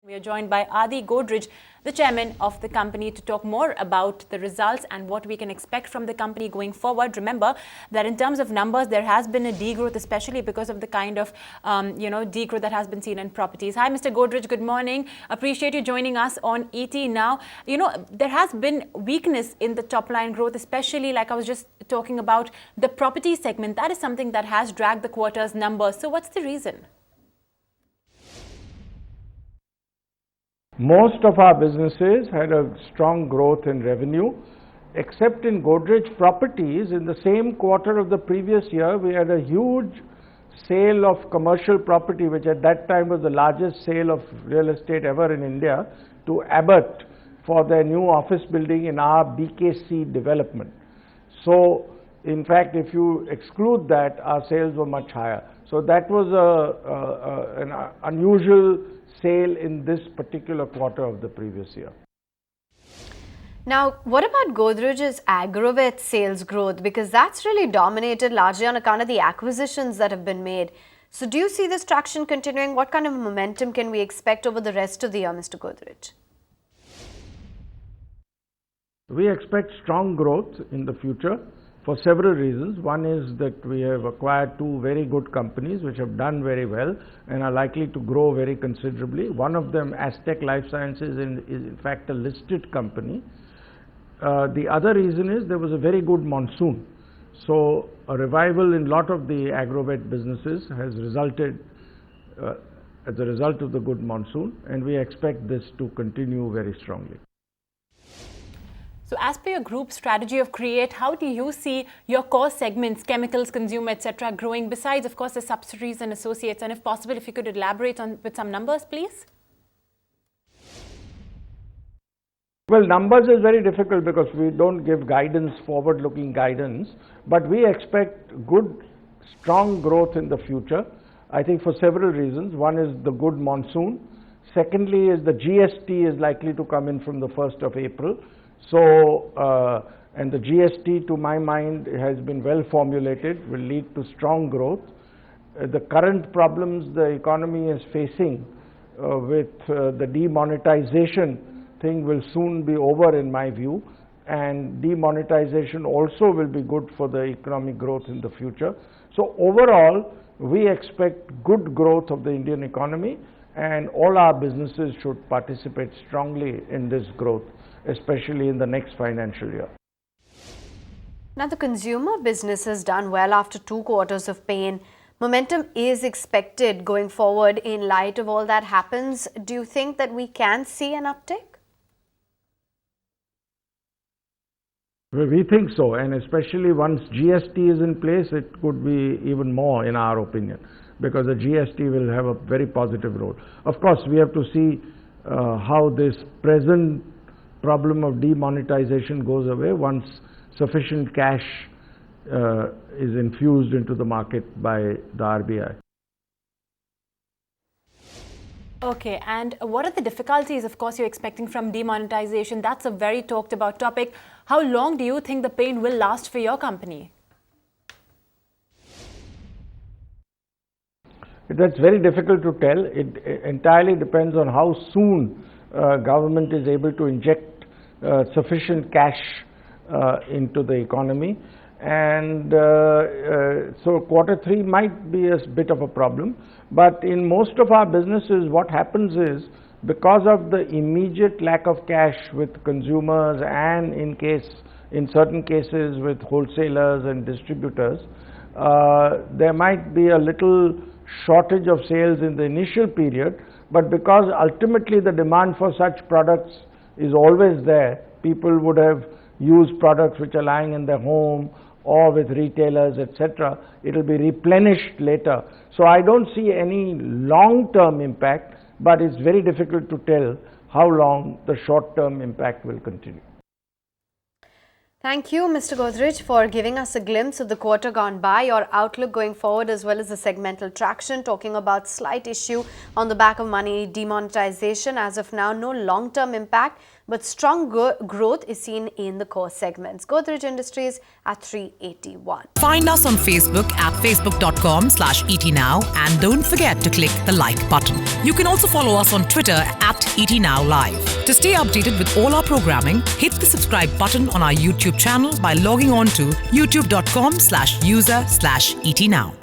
We are joined by Adi Godrej, the chairman of the company, to talk more about the results and what we can expect from the company going forward. Remember that in terms of numbers, there has been a degrowth, especially because of the kind of, degrowth that has been seen in properties. Hi, Mr. Godrej. Good morning. Appreciate you joining us on ET now. There has been weakness in the top line growth, especially like I was just talking about the property segment. That is something that has dragged the quarter's numbers. So what's the reason? Most of our businesses had a strong growth in revenue, except in Godrej Properties. In the same quarter of the previous year, we had a huge sale of commercial property, which at that time was the largest sale of real estate ever in India, to Abbott for their new office building in our BKC development. So, in fact, if you exclude that, our sales were much higher. So that was an unusual sale in this particular quarter of the previous year. Now, what about Godrej's aggregate sales growth? Because that's really dominated largely on account of the acquisitions that have been made. So do you see this traction continuing? What kind of momentum can we expect over the rest of the year, Mr. Godrej? We expect strong growth in the future for several reasons. One is that we have acquired two very good companies which have done very well and are likely to grow very considerably. One of them, Aztec Life Sciences, is in fact a listed company. The other reason is there was a very good monsoon. So a revival in a lot of the agrovet businesses has resulted as a result of the good monsoon, and we expect this to continue very strongly. So as per your group strategy of Create, how do you see your core segments, chemicals, consumer, etc., growing besides, of course, the subsidiaries and associates? And if possible, if you could elaborate on with some numbers, please. Well, numbers is very difficult because we don't give guidance, forward-looking guidance, but we expect good, strong growth in the future. I think for several reasons. One is the good monsoon. Secondly is the GST is likely to come in from the 1st of April. So, and the GST, to my mind, has been well formulated, will lead to strong growth. The current problems the economy is facing with the demonetization thing will soon be over, in my view, and demonetization also will be good for the economic growth in the future. So overall, we expect good growth of the Indian economy, and all our businesses should participate strongly in this growth, especially in the next financial year. Now, the consumer business has done well after 2 quarters of pain. Momentum is expected going forward in light of all that happens. Do you think that we can see an uptick? We think so, and especially once GST is in place, it could be even more, in our opinion, because the GST will have a very positive role. Of course, we have to see how this present problem of demonetization goes away once sufficient cash is infused into the market by the RBI. Okay, and what are the difficulties, of course, you're expecting from demonetization? That's a very talked about topic. How long do you think the pain will last for your company? That's very difficult to tell. It entirely depends on how soon government is able to inject sufficient cash into the economy, and so Q3 might be a bit of a problem. But in most of our businesses, what happens is, because of the immediate lack of cash with consumers and in certain cases with wholesalers and distributors, there might be a little shortage of sales in the initial period, but because ultimately the demand for such products is always there, people would have used products which are lying in their home or with retailers, etc. It will be replenished later. So I don't see any long-term impact, but it's very difficult to tell how long the short-term impact will continue. Thank you, Mr. Godrej, for giving us a glimpse of the quarter gone by, your outlook going forward, as well as the segmental traction, talking about slight issue on the back of money demonetization. As of now, no long-term impact, but strong growth is seen in the core segments. Godrej Industries at 381. Find us on Facebook at facebook.com/ETNow and don't forget to click the like button. You can also follow us on Twitter at ETNowLive. To stay updated with all our programming, hit the subscribe button on our YouTube channel by logging on to youtube.com/user/ETNow.